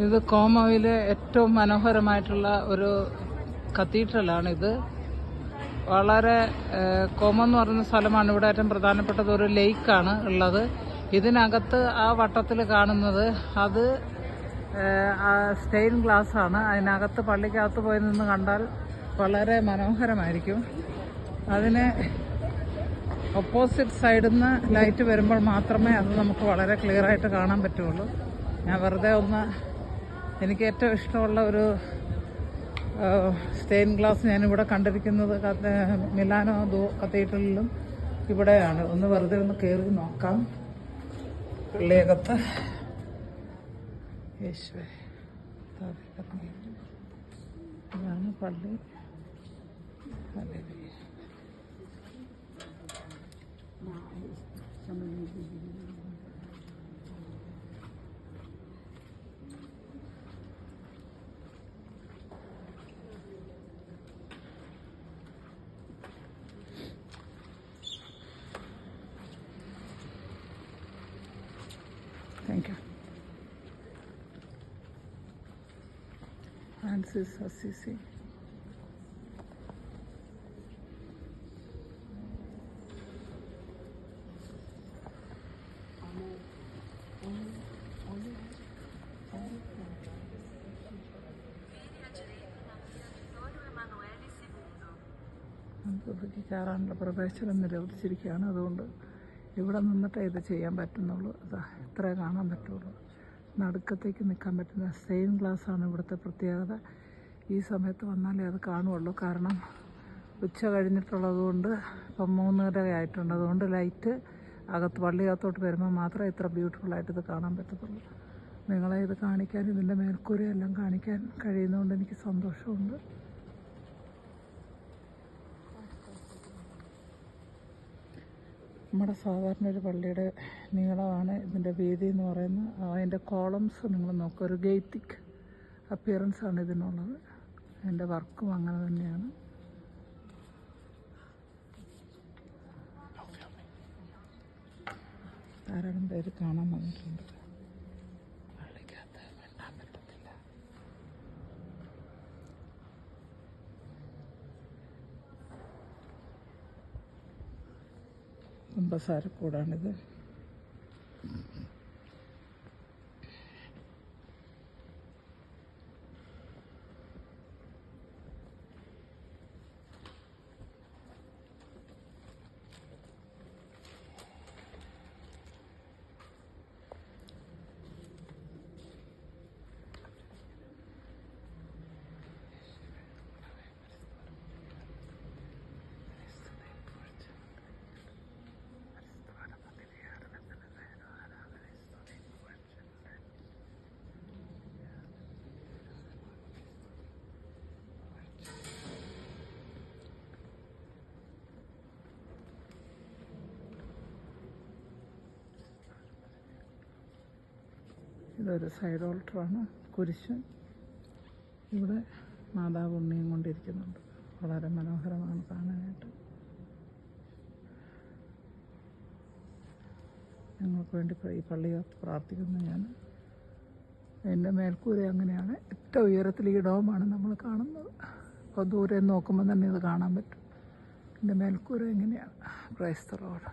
ഇത് കോമോയിലെ ഏറ്റവും മനോഹരമായിട്ടുള്ള ഒരു കത്തീഡ്രലാണിത്. വളരെ കോമോ എന്ന് പറയുന്ന സ്ഥലമാണ്. ഇവിടെ ഏറ്റവും പ്രധാനപ്പെട്ടത് ഒരു ലേക്കാണ് ഉള്ളത്. ഇതിനകത്ത് ആ വട്ടത്തിൽ കാണുന്നത് അത് സ്റ്റെയിൻ ഗ്ലാസ് ആണ്. അതിനകത്ത് പള്ളിക്കകത്ത് പോയി നിന്ന് കണ്ടാൽ വളരെ മനോഹരമായിരിക്കും. അതിന് ഓപ്പോസിറ്റ് സൈഡിൽ നിന്ന് ലൈറ്റ് വരുമ്പോൾ മാത്രമേ അത് നമുക്ക് വളരെ ക്ലിയർ ആയിട്ട് കാണാൻ പറ്റുള്ളൂ. ഞാൻ വെറുതെ എനിക്ക് ഏറ്റവും ഇഷ്ടമുള്ള ഒരു സ്റ്റെയിൻ ഗ്ലാസ് ഞാനിവിടെ കണ്ടിരിക്കുന്നത് മിലാനോ കത്തീഡ്രലിലും ഇവിടെയാണ്. വെറുതെ കയറി നോക്കാം പള്ളിയകത്ത്. യേശുവേ, ഇതാണ് പള്ളി. Thank you. Francis Assisi. നമുക്ക് കയറാനുള്ള പ്രവേശനം നിരോധിച്ചിരിക്കുകയാണ്. അതുകൊണ്ട് ഇവിടെ നിന്നിട്ടേ ഇത് ചെയ്യാൻ പറ്റുന്നുള്ളൂ. ഇത്രേ കാണാൻ പറ്റുള്ളൂ. നടുക്കത്തേക്ക് നിൽക്കാൻ പറ്റുന്ന സ്റ്റെയിൻ ഗ്ലാസ്സാണ് ഇവിടുത്തെ പ്രത്യേകത. ഈ സമയത്ത് വന്നാലേ അത് കാണുള്ളൂ. കാരണം ഉച്ച കഴിഞ്ഞിട്ടുള്ളതുകൊണ്ട് ഇപ്പം 3:30 ആയിട്ടുണ്ട്. അതുകൊണ്ട് ലൈറ്റ് പള്ളിക്കകത്തോട്ട് വരുമ്പോൾ മാത്രമേ ഇത്ര ബ്യൂട്ടിഫുള്ളായിട്ട് ഇത് കാണാൻ പറ്റത്തുള്ളൂ. നിങ്ങളെ ഇത് കാണിക്കാൻ, ഇതിൻ്റെ മേൽക്കൂരയെല്ലാം കാണിക്കാൻ കഴിയുന്നതുകൊണ്ട് എനിക്ക് സന്തോഷമുണ്ട്. നമ്മുടെ സാധാരണ ഒരു പള്ളിയുടെ നീളമാണ് ഇതിൻ്റെ വീതി എന്ന് പറയുന്നത്. അതിൻ്റെ കോളംസ് നിങ്ങൾ നോക്കുക. ഒരു ഗെയ്ത്തിക് അപ്പിയറൻസാണ് ഇതിനുള്ളത്. അതിൻ്റെ വർക്കും അങ്ങനെ തന്നെയാണ്. ധാരാളം പേര് കാണാൻ വന്നിട്ടുണ്ട്. പള്ളിക്കകത്ത് മിണ്ടാൻ പറ്റത്തില്ല. കുമ്പസാരക്കൂടാണിത്. ഇതൊരു സൈഡ് ഓൾട്ടറാണ്. കുരിശ്. ഇവിടെ മാതാവ് ഉണ്ണിയും കൊണ്ടിരിക്കുന്നുണ്ട്. വളരെ മനോഹരമാണ് കാണാനായിട്ട്. ഞങ്ങൾക്ക് വേണ്ടി ഈ പള്ളിക്കകത്ത് പ്രാർത്ഥിക്കുന്നു ഞാൻ. എൻ്റെ മേൽക്കൂര അങ്ങനെയാണ്. ഏറ്റവും ഉയരത്തിൽ ഈ ഡോമാണ് നമ്മൾ കാണുന്നത്. അപ്പോൾ ദൂരെ നോക്കുമ്പോൾ തന്നെ ഇത് കാണാൻ പറ്റും. എൻ്റെ മേൽക്കൂര എങ്ങനെയാണ്. Praise the Lord.